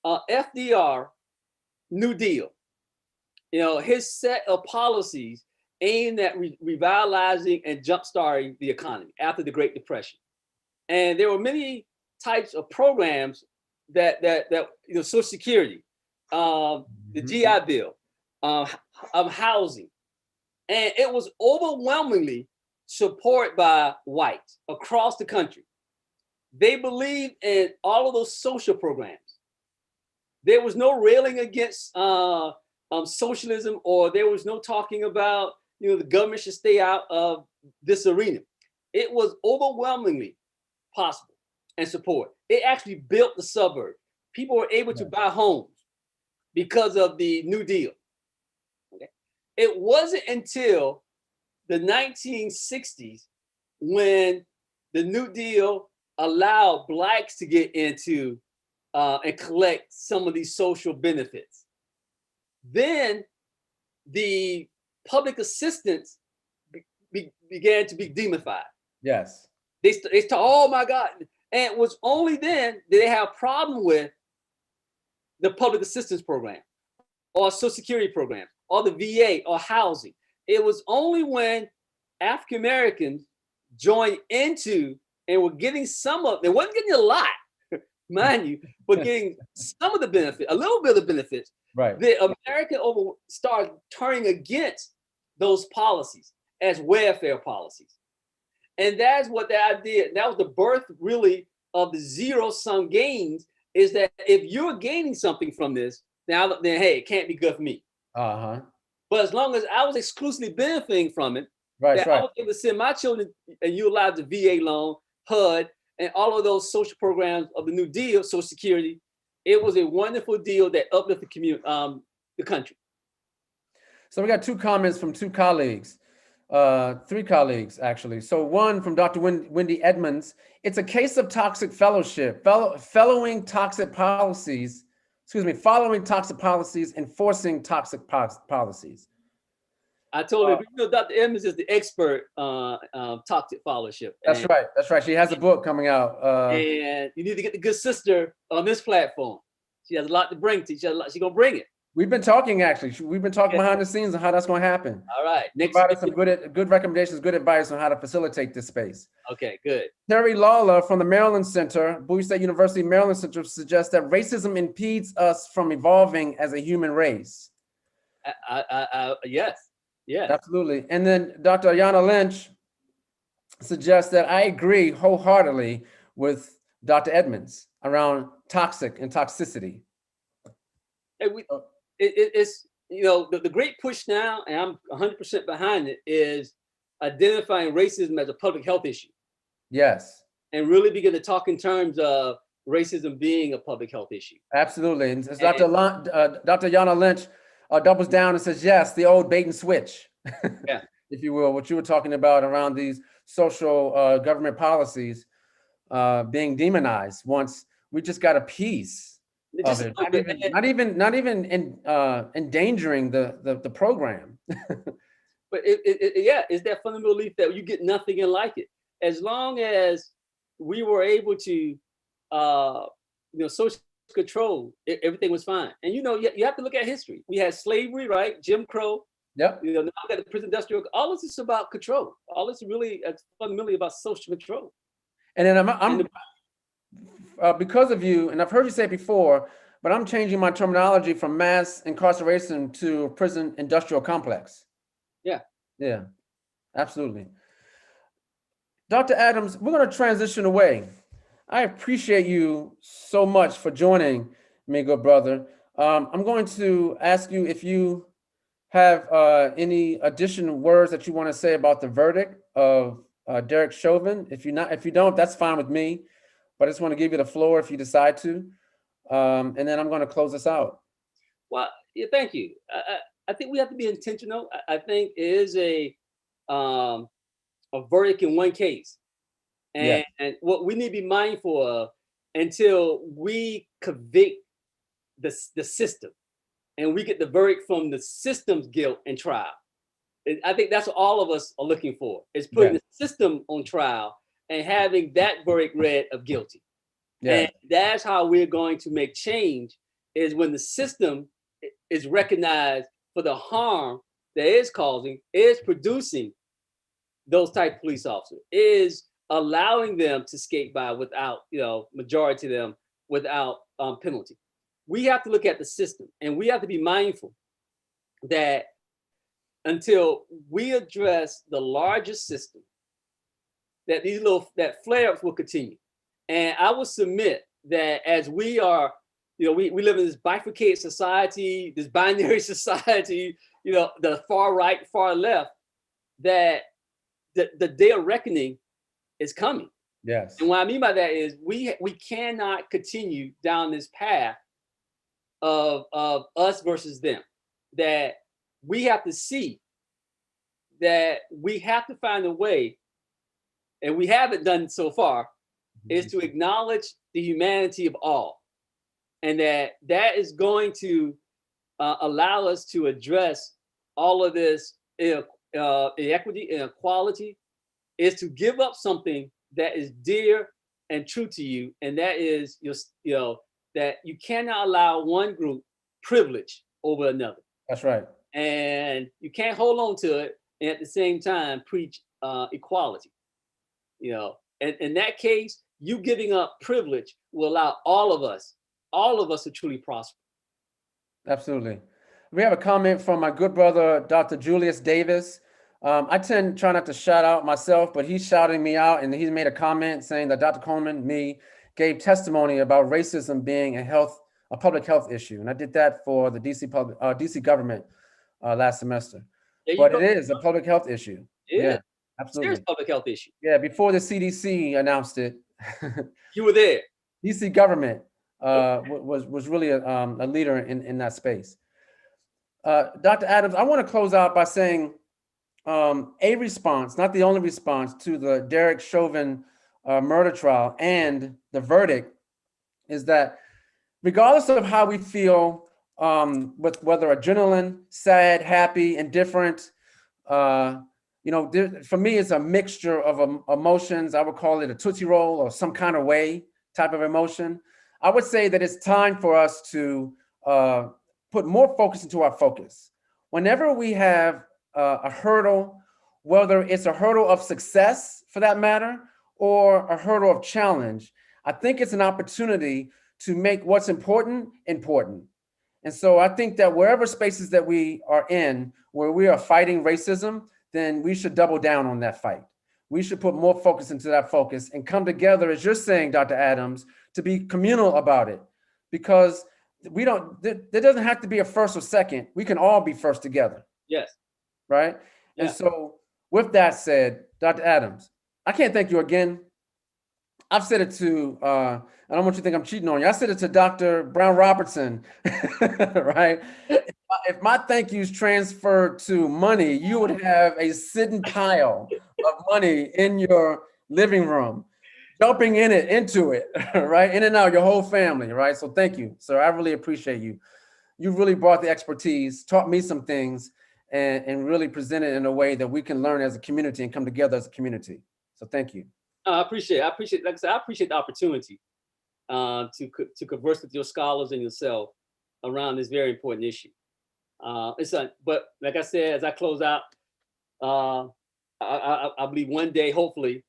FDR New Deal. His set of policies aimed at revitalizing and jumpstarting the economy after the Great Depression. And there were many types of programs that Social Security, the GI Bill, housing. And it was overwhelmingly supported by whites across the country. They believed in all of those social programs. There was no railing against socialism, or there was no talking about, the government should stay out of this arena. It was overwhelmingly possible and support. It actually built the suburbs. People were able to buy homes because of the New Deal. Okay. It wasn't until the 1960s when the New Deal allowed Blacks to get into and collect some of these social benefits. Then the public assistance began to be demonified. Yes. They thought, oh my God. And it was only then that they had a problem with the public assistance program or Social Security program or the VA or housing. It was only when African Americans joined into and were getting some of, they wasn't getting a lot, mind you, but getting some of the benefit, a little bit of the benefits. Right. The American started turning against those policies as welfare policies. And that's what the idea, that was the birth really of the zero-sum gains, is that if you're gaining something from this, then hey, it can't be good for me. Uh-huh. But as long as I was exclusively benefiting from it, right. I was able to send my children and utilize the VA loan, HUD, and all of those social programs of the New Deal, Social Security. It was a wonderful deal that uplifted the country. So we got two comments from two colleagues, three colleagues actually. So one from Dr. Wendy Edmonds. It's a case of toxic fellowship, following toxic policies, enforcing toxic policies. I totally agree. Dr. Edmonds is the expert toxic fellowship. That's right. That's right. She has a book coming out. And you need to get the good sister on this platform. She has a lot to bring to you. She's going to bring it. We've been talking, actually. We've been talking behind the scenes on how that's going to happen. All right. Next, provided some good recommendations, good advice on how to facilitate this space. Okay, good. Terry Lawler from the Maryland Center, Bowie State University Maryland Center, suggests that racism impedes us from evolving as a human race. Yes. Yeah. Absolutely. And then Dr. Ayanna Lynch suggest that I agree wholeheartedly with Dr. Edmonds around toxic and toxicity. And it's, the great push now, and I'm 100% behind it, is identifying racism as a public health issue. Yes. And really begin to talk in terms of racism being a public health issue. Absolutely. And as Dr. Yana Lynch doubles down and says, yes, the old bait and switch, Yeah. if you will, what you were talking about around these social government policies being demonized once we just got a piece of it. Not even endangering the program. But it's that fundamental belief that you get nothing and like it. As long as we were able to, social control, everything was fine. And you have to look at history. We had slavery, right? Jim Crow. Yep. Now we got the prison industrial. All this is about control. All this is really fundamentally about social control. And then I'm because of you, and I've heard you say it before, but I'm changing my terminology from mass incarceration to prison industrial complex. Yeah. Yeah, absolutely. Dr. Adams, we're going to transition away. I appreciate you so much for joining me, good brother. I'm going to ask you if you have any additional words that you want to say about the verdict of Derek Chauvin. If you don't, that's fine with me. But I just want to give you the floor if you decide to, and then I'm going to close this out. Well, yeah, thank you. I think we have to be intentional. I think it is a verdict in one case, and what we need to be mindful of until we convict the system, and we get the verdict from the system's guilt and trial. I think that's what all of us are looking for: is putting the system on trial and having that verdict read of guilty. And that's how we're going to make change, is when the system is recognized for the harm that it's causing, is producing those type of police officers, is allowing them to skate by without, majority of them without penalty. We have to look at the system, and we have to be mindful that until we address the largest system, that flare-ups will continue. And I will submit that as we are, we live in this bifurcated society, this binary society, the far right, far left, that the day of reckoning is coming. Yes. And what I mean by that is we cannot continue down this path of us versus them. That we have to see that we have to find a way, and we haven't done so far, is to acknowledge the humanity of all. And that is going to allow us to address all of this inequity, inequality, is to give up something that is dear and true to you. And that is, that you cannot allow one group privilege over another. That's right. And you can't hold on to it and at the same time preach equality. And in that case, you giving up privilege will allow all of us to truly prosper. Absolutely. We have a comment from my good brother, Dr. Julius Davis. I try not to shout out myself, but he's shouting me out, and he's made a comment saying that Dr. Coleman, gave testimony about racism being a public health issue. And I did that for the DC government last semester. But it is a public health issue. Yeah, absolutely. Serious public health issue. Yeah, before the CDC announced it. You were there. DC government was really a leader in that space. Dr. Adams, I want to close out by saying a response, not the only response, to the Derek Chauvin murder trial and the verdict is that regardless of how we feel, with whether adrenaline, sad, happy, indifferent, for me, it's a mixture of emotions. I would call it a Tootsie Roll or some kind of way type of emotion. I would say that it's time for us to put more focus into our focus. Whenever we have a hurdle, whether it's a hurdle of success for that matter, or a hurdle of challenge, I think it's an opportunity to make what's important, important. And so I think that wherever spaces that we are in, where we are fighting racism, then we should double down on that fight. we should put more focus into that focus and come together, as you're saying, Dr. Adams, to be communal about it. Because there doesn't have to be a first or second. We can all be first together. Yes. Right? Yeah. And so with that said, Dr. Adams, I can't thank you again. I've said it to, I don't want you to think I'm cheating on you. I said it to Dr. Brown Robertson, right? If my thank yous transferred to money, you would have a sitting pile of money in your living room, jumping into it, right? In and out, your whole family, right? So thank you, sir. I really appreciate you. You really brought the expertise, taught me some things, and really presented in a way that we can learn as a community and come together as a community. So thank you. I appreciate it. Like I said, I appreciate the opportunity to converse with your scholars and yourself around this very important issue. But like I said, as I close out, I believe one day, hopefully,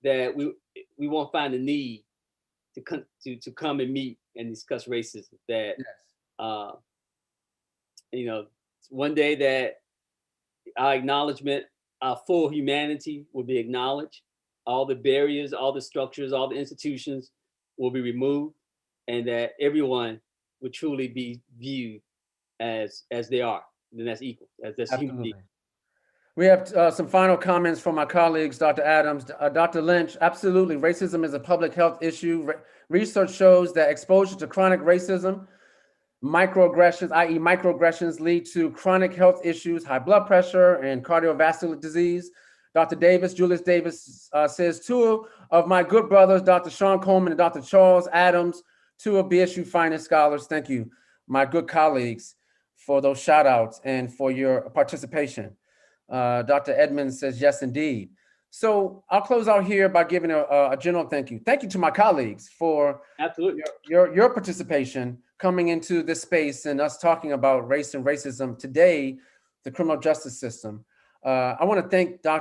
that we won't find the need to come and meet and discuss racism. That yes. One day that our acknowledgement, our full humanity will be acknowledged. All the barriers, all the structures, all the institutions will be removed, and that everyone will truly be viewed as they are, and that's equal, as human beings. We have some final comments from my colleagues, Dr. Adams, Dr. Lynch. Absolutely, racism is a public health issue. Research shows that exposure to chronic racism, microaggressions, i.e. microaggressions, lead to chronic health issues, high blood pressure, and cardiovascular disease. Dr. Davis, Julius Davis says, two of my good brothers, Dr. Sean Coleman and Dr. Charles Adams, two of BSU finest scholars. Thank you, my good colleagues, for those shout outs and for your participation. Dr. Edmonds says, yes, indeed. So I'll close out here by giving a general thank you. Thank you to my colleagues for absolutely your participation coming into this space and us talking about race and racism today, the criminal justice system. I want to thank I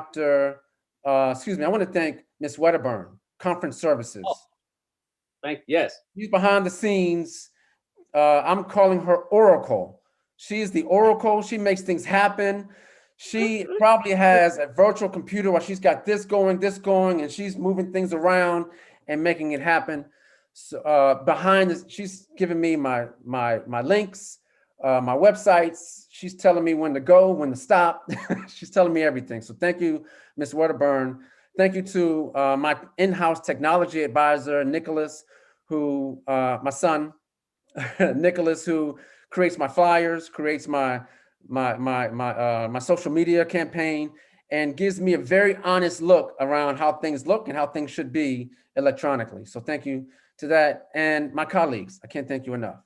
want to thank Ms. Wedderburn, Conference Services. Oh, yes. She's behind the scenes. I'm calling her Oracle. She's the Oracle. She makes things happen. She probably has a virtual computer where she's got this going, and she's moving things around and making it happen. So behind this, she's giving me my links, my websites. She's telling me when to go, when to stop. She's telling me everything. So thank you, Ms. Wedderburn. Thank you to my in-house technology advisor, Nicholas, who my son, Nicholas, who creates my flyers, creates my social media campaign, and gives me a very honest look around how things look and how things should be electronically. So thank you to that, and my colleagues. I can't thank you enough.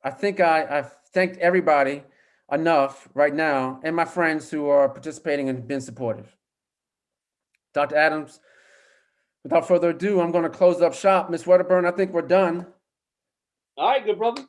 I think I've thanked everybody enough right now, and my friends who are participating and been supportive. Dr. Adams, without further ado, I'm going to close up shop. Ms. Wedderburn, I think we're done. All right, good brother.